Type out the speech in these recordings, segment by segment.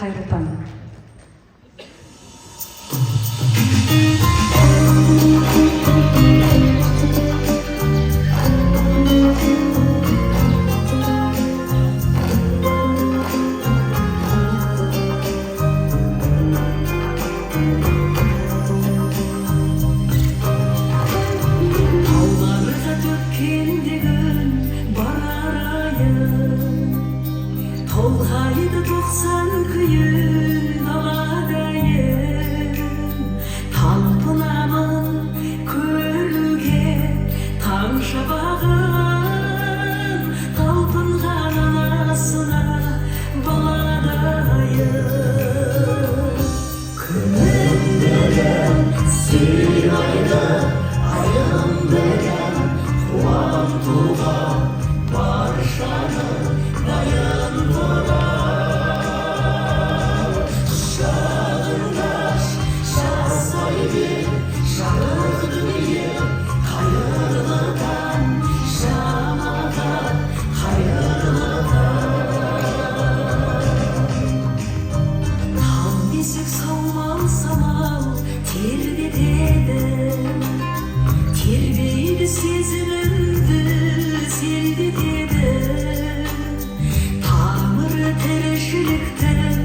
Hayırlı taң. Толғайды 90 күйін аладайын, талпынамын көруге таң шапағын, талпынған анасына баладайын. Күнім берем сыйлайды, айым берем қуантуға баршаны дайын тұрам. Шағындаш жасай бер жарық дүние, қайырлы таң жамағат қайырлы таң. Таң бесік самал тербетеді, тербейді сезімімді селдетеді. Тамыры тіршіліктің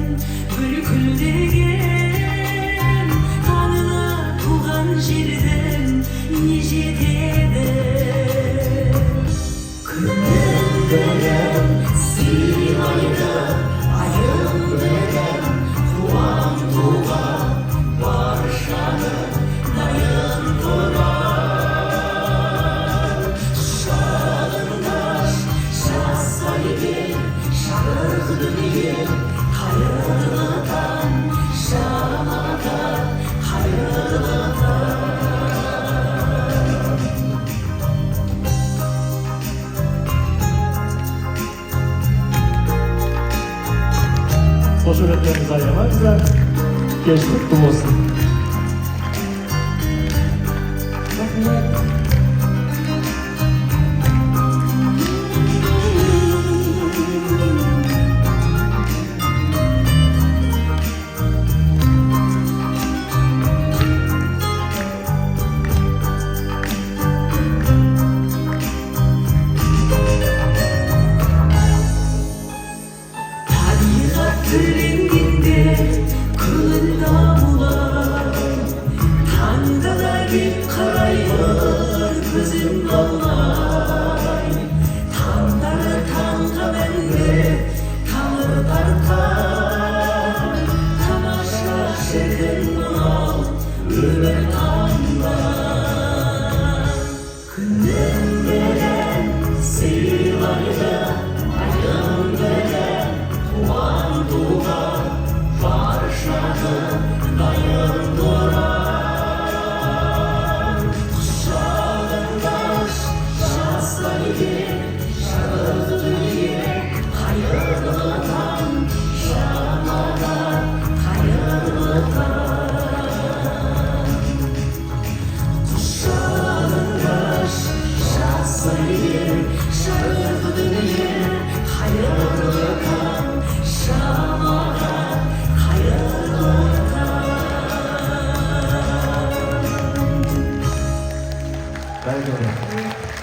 бүлкілдеген, таңына туған жердің не жетеді. Күнім берем сыйлайды, айым берем қуантуға баршаны дайын тұрам. Шағындаш жасай бер жарық дүние, қайырлы таң жамағат қайырлы таң. Қош өреттеріңіз аямаңыздар, кеш құтты болсын.